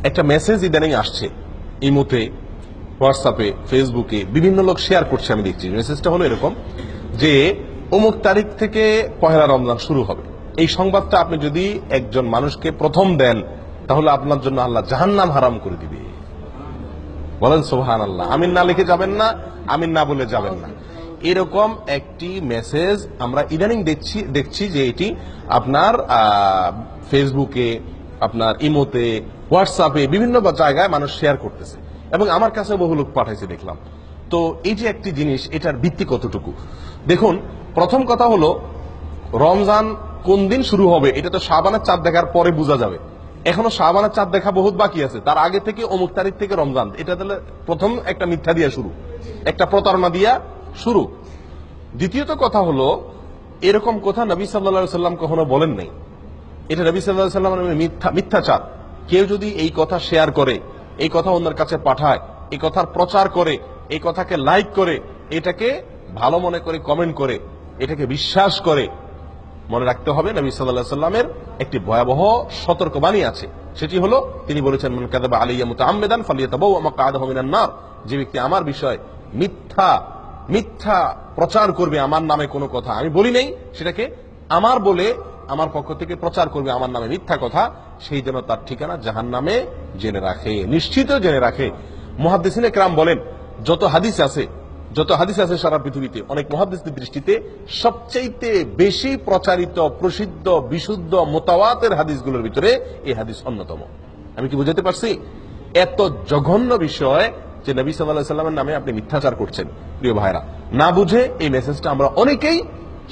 একটা মেসেজ ইদানিং আসছে ইমোতে, হোয়াটসঅ্যাপে, ফেসবুকে বিভিন্ন লোক শেয়ার করছে, আমি দেখছি। মেসেজটা হলো এরকম যে অমুক তারিখ থেকে পহেলা রমজান শুরু হবে। এই সংবাদটা আপনি যদি একজন মানুষকে প্রথম দেন তাহলে আপনার জন্য আল্লাহ জাহান্নাম হারাম করে দিবে। বলেন সুবহানাল্লাহ। আমিন না লিখে যাবেন না, আমিন না বলে যাবেন না। এরকম একটি মেসেজ আমরা ইদানিং দেখছি যে এটি আপনার ফেসবুকে, আপনার ইমোতে, হোয়াটসঅ্যাপে বিভিন্ন জায়গায় মানুষ শেয়ার করতেছে এবং আমার কাছে বহু লোক পাঠাইছে দেখলাম। তো এই যে একটি জিনিস, এটার ভিত্তি কতটুকু? দেখুন, প্রথম কথা হলো রমজান কোন দিন শুরু হবে এটা তো শাবানের চাঁদ দেখার পরে বোঝা যাবে। এখনো শাবানের চাঁদ দেখা বহুত বাকি আছে, তার আগে থেকে অমুক তারিখ থেকে রমজান, এটা তাহলে প্রথম একটা মিথ্যা দিয়া শুরু, একটা প্রতারণা দিয়া শুরু। দ্বিতীয়ত কথা হলো, এরকম কথা নবী সাল্লাল্লাহু আলাইহি সাল্লাম কখনো বলেন নাই। এটা নবী সাল্লাল্লাহু আলাইহি সাল্লামের মিথ্যাচার। কেউ যদি এই কথা শেয়ার করে, এই কথা অন্যের কাছে পাঠায়, এই কথার প্রচার করে, এই কথাকে লাইক করে, এটাকে ভালো মনে করে কমেন্ট করে, এটাকে বিশ্বাস করে, মনে রাখতে হবে নবী সাল্লাল্লাহু আলাইহি সাল্লামের একটি ভয়াবহ সতর্কবাণী আছে। সেটি হলো, তিনি বলেছেন, মান কাযাবা আলাইয়া মুতাআম্মিদান ফালিয়াতাবাওয়া মাকআদাহু মিনান নার। যে ব্যক্তি আমার বিষয় মিথ্যা প্রচার করবে, আমার নামে কোনো কথা আমি বলি নাই, সেটাকে আমার বলে আমার পক্ষ থেকে প্রচার করবে আমার নামে মিথ্যা কথা, সেই জন্য তার ঠিকানা জাহান্নামে জেনে রাখে, নিশ্চিত জেনে রাখে। মুহাদ্দিসিনে কেরাম বলেন, যত হাদিস আছে সারা পৃথিবীতে, অনেক মুহাদ্দিসদের দৃষ্টিতে সবচাইতে বেশি প্রচারিত, প্রসিদ্ধ, বিশুদ্ধ, মুতাওয়াতির হাদিসগুলোর ভিতরে এই হাদিস অন্যতম। আমি কি বুঝাতে পারছি? এত জঘন্য বিষয় যে নবী সাল্লাল্লাহু আলাইহি সাল্লামের নামে আপনি মিথ্যাচার করছেন। প্রিয় ভাইরা, না বুঝে এই মেসেজটা আমরা অনেকেই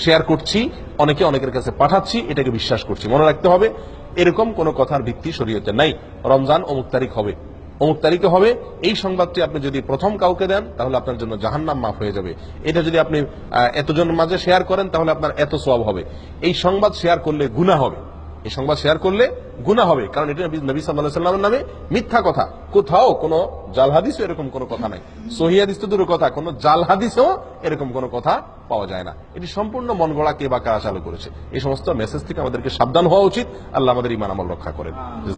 শেয়ার করছি, অনেকের কাছে পাঠাচ্ছি, এটাকে বিশ্বাস করছি। মনে রাখতে হবে, এরকম কোন কথার ভিত্তি শরীয়তে নাই। রমজান অমুক তারিখ হবে, অমুক তারিখে হবে, এই সংবাদটি আপনি যদি প্রথম কাউকে দেন তাহলে আপনার জন্য জাহান্নাম মাফ হয়ে যাবে। এটা যদি আপনি এতজনের মাঝে শেয়ার করেন তাহলে আপনার এত সওয়াব হবে। এই সংবাদ শেয়ার করলে গুনাহ হবে, এই সংবাদ শেয়ার করলে গুনাহ হবে, কারণ এটা নবী সাল্লাল্লাহু আলাইহি সাল্লামের নামে মিথ্যা কথা। কোথাও কোনো জাল হাদিসও এরকম কোনো কথা নাই। সহিহ হাদিস তো দূরের কথা, কোনো জাল হাদিসেও এরকম কোনো কথা পাওয়া যায় না। এটি সম্পূর্ণ মন গড়া কে বা কারা চালু করেছে। এই সমস্ত মেসেজ থেকে আমাদেরকে সাবধান হওয়া উচিত। আল্লাহ আমাদের ঈমান আমল রক্ষা করেন।